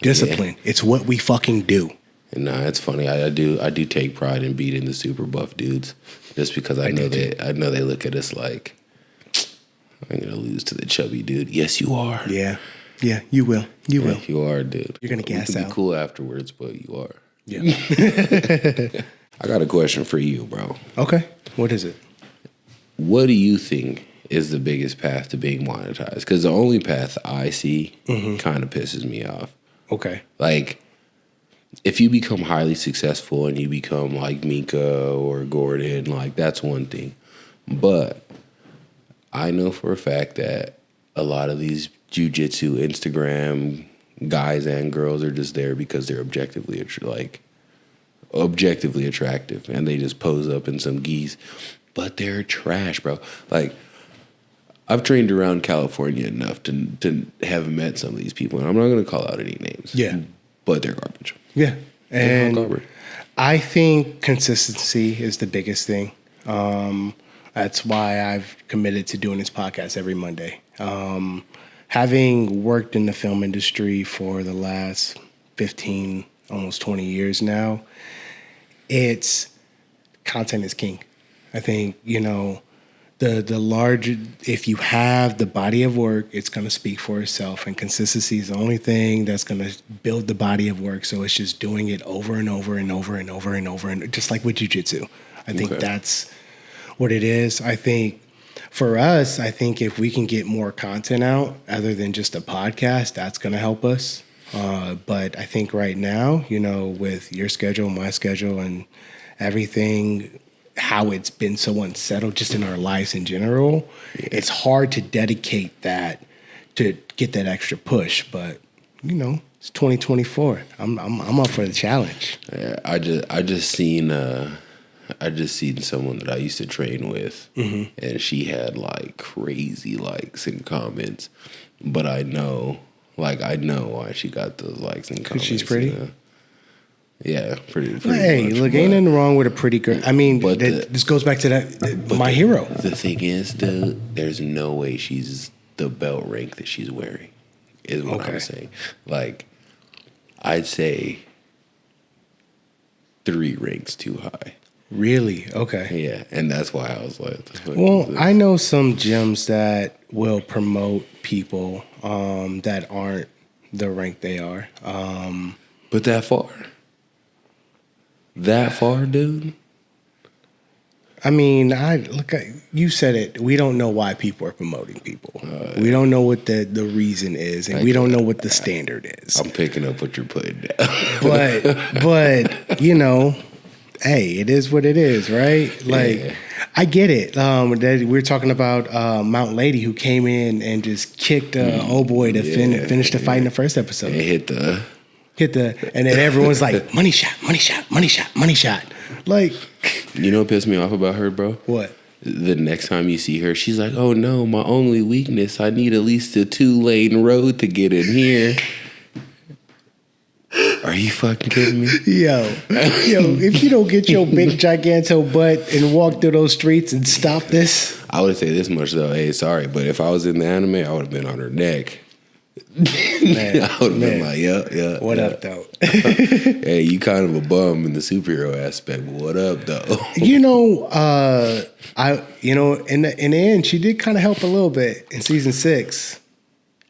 Discipline. Yeah. It's what we fucking do. Nah, it's funny. I do take pride in beating the super buff dudes, just because I know they look at us like, I'm gonna lose to the chubby dude. Yes, you are. Yeah, you will. You will. You are, dude. You're gonna gas out. Be cool afterwards, but you are. Yeah. I got a question for you, bro. Okay. What is it? What do you think is the biggest path to being monetized? Because the only path I see kind of pisses me off. Okay. Like, if you become highly successful and you become like Mika or Gordon, like, that's one thing. But I know for a fact that a lot of these jiu-jitsu Instagram guys and girls are just there because they're objectively attractive, and they just pose up in some geese, but they're trash, bro. Like, I've trained around California enough to have met some of these people, and I'm not going to call out any names. Yeah. But they're garbage. Yeah. And garbage. I think consistency is the biggest thing. That's why I've committed to doing this podcast every Monday. Having worked in the film industry for the last 15, almost 20 years now, content is king. I think, the larger, if you have the body of work, it's going to speak for itself. And consistency is the only thing that's going to build the body of work. So it's just doing it over and over and over and over and over. And just like with jiu-jitsu, I think that's what it is. I think for us, if we can get more content out other than just a podcast, that's going to help us. But I think right now, with your schedule, my schedule, and everything, how it's been so unsettled just in our lives in general, it's hard to dedicate that to get that extra push. But it's 2024. I'm up for the challenge. Yeah, I just seen someone that I used to train with, and she had like crazy likes and comments, but I know why she got those likes and comments. 'Cause she's pretty. Yeah, pretty hey, much, look, ain't nothing wrong with a pretty girl. I mean, this goes back to my hero. The thing is, dude, there's no way she's the belt rank that she's wearing, is what I'm saying. Like, I'd say 3 ranks too high. Really? Okay. Yeah, and that's why I was like, well, I know some gyms that will promote people that aren't the rank they are. But that far? That far, dude? I mean, you said it. We don't know why people are promoting people. We don't know what the reason is, and we don't know what the standard is. I'm picking up what you're putting down. but hey, it is what it is, right? Like, I get it. We're talking about Mount Lady, who came in and just kicked old boy to finish the fight in the first episode. It hit the, and then everyone's like, money shot, money shot, money shot, money shot. Like, you know what pissed me off about her, bro? What? The next time you see her, she's like, oh no, my only weakness, I need at least a 2-lane road to get in here. Are you fucking kidding me? Yo, if you don't get your big giganto butt and walk through those streets and stop this. I would say this much though, hey, sorry, but if I was in the anime, I would have been on her neck. Man, I would have been like, yeah. What up, though? Hey, you kind of a bum in the superhero aspect, but what up, though? In the end, she did kind of help a little bit in season 6.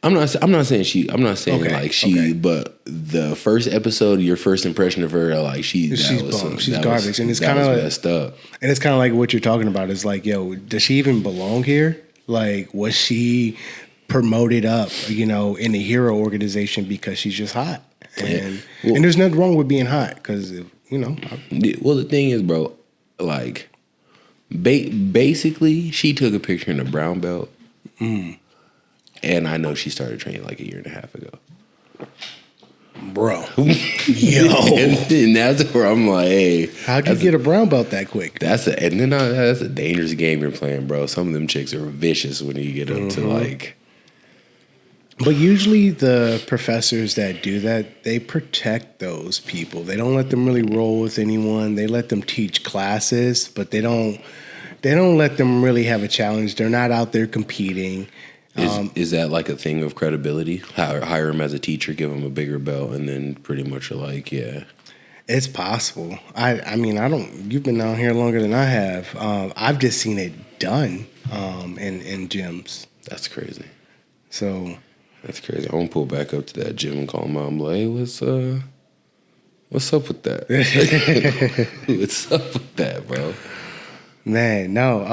I'm not saying but the first episode, your first impression of her, like she's bum. She's garbage, and it's kind of messed up. And it's kind of like what you're talking about. Is like, yo, does she even belong here? Like, was she promoted up, in the hero organization because she's just hot? And there's nothing wrong with being hot because, Well, the thing is, bro, like, basically, she took a picture in a brown belt. And I know she started training like a year and a half ago. Bro. Yo. and that's where I'm like, hey. How'd you get a brown belt that quick? That's a dangerous game you're playing, bro. Some of them chicks are vicious when you get up to like. But usually the professors that do that, they protect those people. They don't let them really roll with anyone. They let them teach classes, but they don't let them really have a challenge. They're not out there competing. Is that like a thing of credibility? Hire him as a teacher, give him a bigger belt, and then pretty much are like, yeah. It's possible. I mean, you've been down here longer than I have. I've just seen it done in gyms. That's crazy. So. That's crazy. I'm going to pull back up to that gym and call him out and be like, hey, what's up with that? What's up with that, bro? Man, no.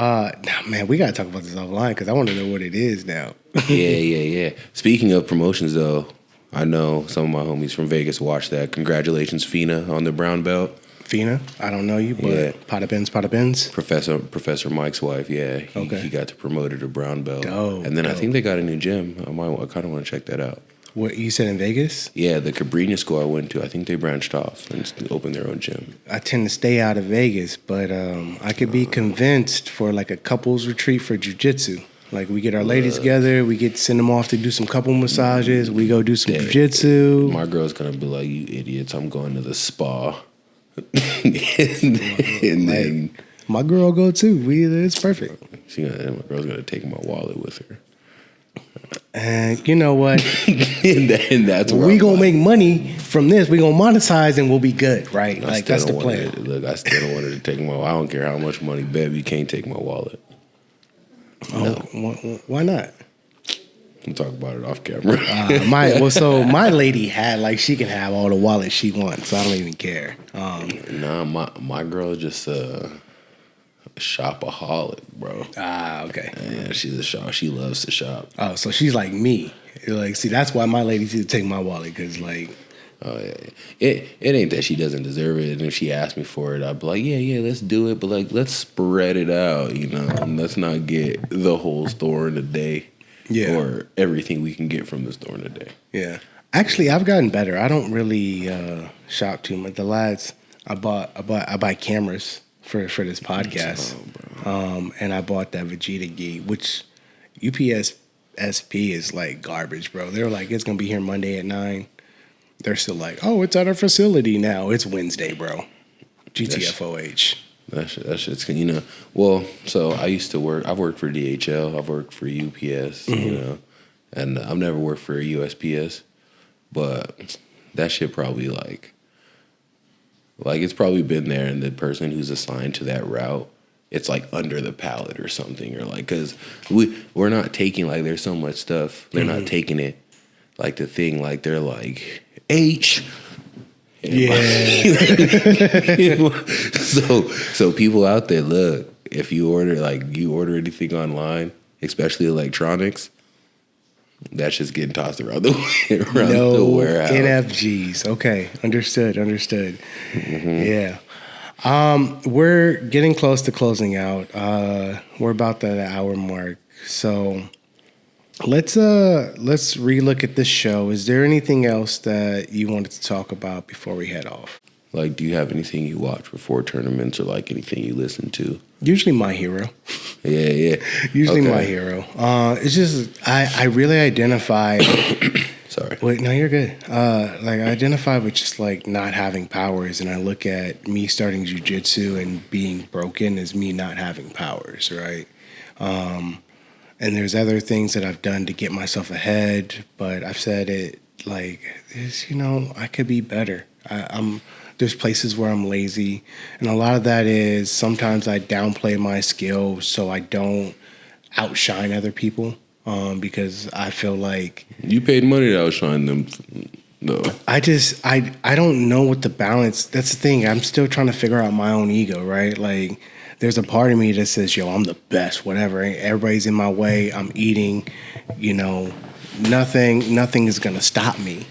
Man, we got to talk about this offline because I want to know what it is now. Yeah. Speaking of promotions, though, I know some of my homies from Vegas watched that. Congratulations, Fina, on the brown belt. Fina, I don't know you, but Pada Benz. Professor Mike's wife, yeah. He got to promote her to brown belt. Dope, and then I think they got a new gym. I kind of want to check that out. What you said in Vegas? Yeah, the Cabrini school I went to, I think they branched off and opened their own gym. I tend to stay out of Vegas, but I could be convinced for like a couples retreat for Jiu Jitsu. Like we get our ladies together, we get send them off to do some couple massages, we go do some Jiu Jitsu. My girl's gonna be like, "You idiots! I'm going to the spa." and then my girl go too. It's perfect. My girl's gonna take my wallet with her. And you know what? and that's we gonna make money from this. We gonna monetize and we'll be good, right? Like that's the plan. Look, I still don't want her to take my. I don't care how much money, baby. You can't take my wallet. Oh, no. Why not? We'll talk about it off camera. My lady had she can have all the wallets she wants. So I don't even care. Nah, my girl is just a shopaholic, bro. Okay. Yeah, she's a shop. She loves to shop. Oh, so she's like me. See, that's why my lady used to take my wallet because Oh yeah, it ain't that she doesn't deserve it, and if she asked me for it, I'd be like, yeah, let's do it, but let's spread it out, and let's not get the whole store in a day, or everything we can get from the store in a day. Yeah, actually, I've gotten better. I don't really shop too much. The lads, I buy cameras for this podcast, and I bought that Vegeta gi, which UPS SP is like garbage, bro. They're like, it's gonna be here Monday at 9. They're still like, oh, it's at our facility now. It's Wednesday, bro. GTFOH. That shit's, Well, so I used to work. I've worked for DHL. I've worked for UPS. And I've never worked for USPS. But that shit probably like it's probably been there, and the person who's assigned to that route, it's like under the pallet or something, or because we're not taking there's so much stuff. They're not taking it the thing they're like. H. Yeah. So people out there, look, if you order anything online, especially electronics, that's just getting tossed around the warehouse. NFGs. Okay. Understood. Yeah. We're getting close to closing out. We're about that hour mark. So let's relook at this show. Is there anything else that you wanted to talk about before we head off? Do you have anything you watch before tournaments, or anything you listen to? Usually My Hero. Yeah. Usually My Hero. It's just I really identify. Sorry. Wait, no, you're good. I identify with just not having powers, and I look at me starting jiu-jitsu and being broken as me not having powers, right? And there's other things that I've done to get myself ahead, but I've said it I could be better. There's places where I'm lazy, and a lot of that is sometimes I downplay my skills so I don't outshine other people because I feel like you paid money to outshine them. No, I don't know what the balance. That's the thing. I'm still trying to figure out my own ego, right? There's a part of me that says, yo, I'm the best, whatever. Everybody's in my way. I'm eating, nothing is going to stop me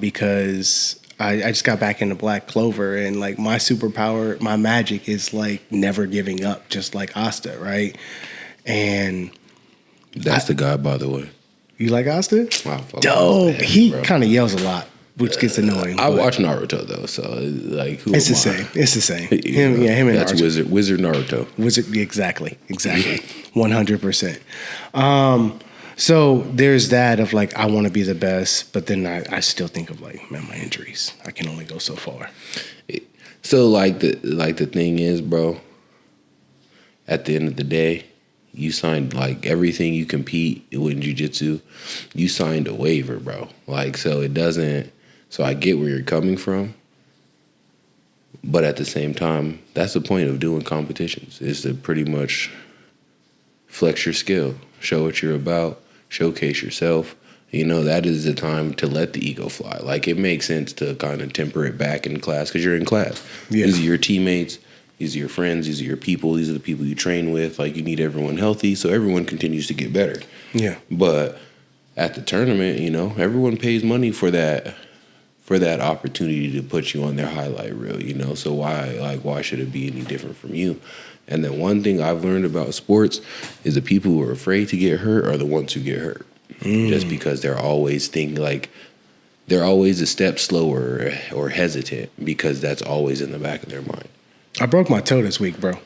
because I just got back into Black Clover, and my superpower, my magic is never giving up, just like Asta, right? And that's the guy, by the way. You like Asta? Dope. He kind of yells a lot, which gets annoying. I watch Naruto though, so who it's the same. It's the same. Him and that's Naruto. Wizard Naruto. Exactly. 100%. So there's that of I want to be the best, but then I still think of my injuries. I can only go so far. So the thing is, bro, at the end of the day, you signed everything you compete in jiu-jitsu, you signed a waiver, bro. So it doesn't. So I get where you're coming from, but at the same time, that's the point of doing competitions, is to pretty much flex your skill, show what you're about, showcase yourself. That is the time to let the ego fly. It makes sense to kind of temper it back in class because you're in class. Yeah. These are your teammates. These are your friends. These are your people. These are the people you train with. You need everyone healthy so everyone continues to get better. Yeah. But at the tournament, everyone pays money for that for that opportunity to put you on their highlight reel, you know? So why should it be any different from you? And then one thing I've learned about sports is the people who are afraid to get hurt are the ones who get hurt. Just because they're always thinking like they're always a step slower or hesitant because that's always in the back of their mind. I broke my toe this week, bro.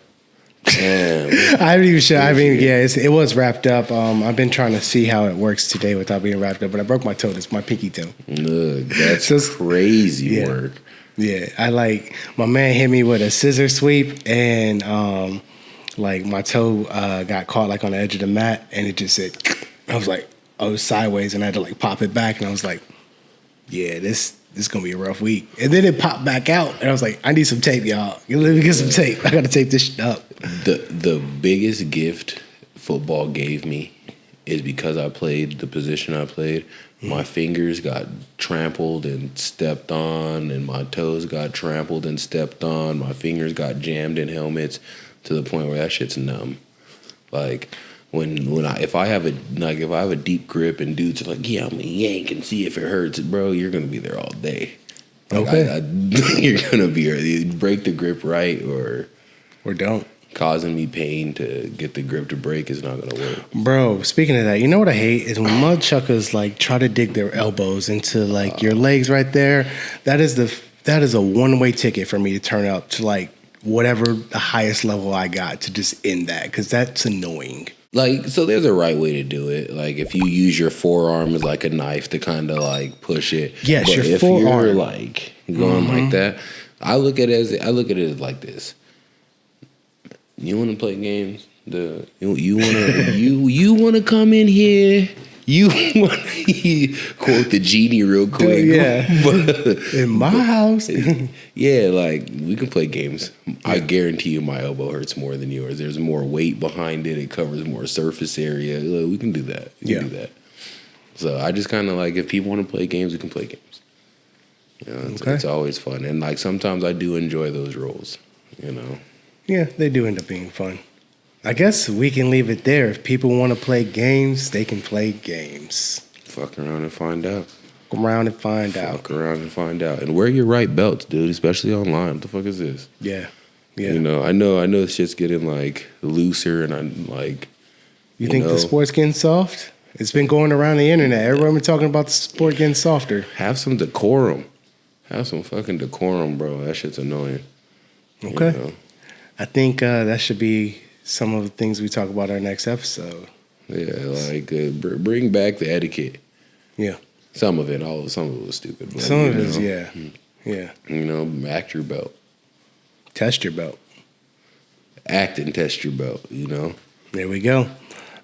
Damn. I haven't even sure. I mean, yeah, it was wrapped up. I've been trying to see how it works today without being wrapped up, but I broke my toe. That's my pinky toe. Look, that's crazy work. Yeah, my man hit me with a scissor sweep, and like my toe got caught like on the edge of the mat, and it just said, I was sideways, and I had to like pop it back, and I was like, yeah, this is gonna be a rough week. And then it popped back out, and I was like, I need some tape, y'all. Let me get some tape. I gotta tape this shit up. The biggest gift football gave me is because I played the position I played. My fingers got trampled and stepped on, and my toes got trampled and stepped on. My fingers got jammed in helmets to the point where that shit's numb. Like if I have a deep grip and dudes are like, yeah, I'm gonna yank and see if it hurts, bro, you're gonna be there all day. Like, okay, you're gonna be you break the grip right or don't. Causing me pain to get the grip to break is not gonna work. Bro, speaking of that, you know what I hate is when mudchuckers like try to dig their elbows into like your legs right there. That is a one-way ticket for me to turn up to like whatever the highest level I got to just end that, because that's annoying. Like, so there's a right way to do it. Like, if you use your forearm as like a knife to kind of like push it. Yes, but your if forearm. you're like going like that, I look at it as like this. You want to play games? You want to come in here? You want to quote the genie real quick? Yeah, in my house. Yeah, like we can play games. Yeah. I guarantee you, my elbow hurts more than yours. There's more weight behind it. It covers more surface area. We can do that. We can do that. So I just kind of like, if people want to play games, we can play games. You know, it's always fun, and like sometimes I do enjoy those roles. You know. Yeah, they do end up being fun. I guess we can leave it there. If people want to play games, they can play games. Fuck around and find out. Fuck around and find out. Fuck around and find out. And wear your right belts, dude, especially online. What the fuck is this? Yeah. You know, I know shit's getting like looser, and I'm like. You think the sport's getting soft? It's been going around the internet. Everyone been talking about the sport getting softer. Have some decorum. Have some fucking decorum, bro. That shit's annoying. Okay. You know? I think that should be some of the things we talk about our next episode. Yeah, like bring back the etiquette. Yeah. Some of it was stupid. But, some of it is, yeah. You know, act your belt. Test your belt. Act and test your belt, you know. There we go.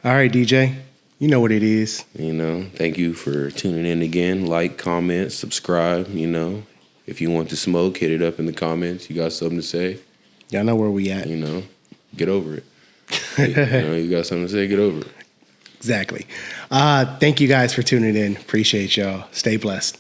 All right, DJ. You know what it is. You know, thank you for tuning in again. Like, comment, subscribe, you know. If you want to smoke, hit it up in the comments. You got something to say? Y'all know where we at. You know, get over it. You know, you got something to say, get over it. Exactly. Thank you guys for tuning in. Appreciate y'all. Stay blessed.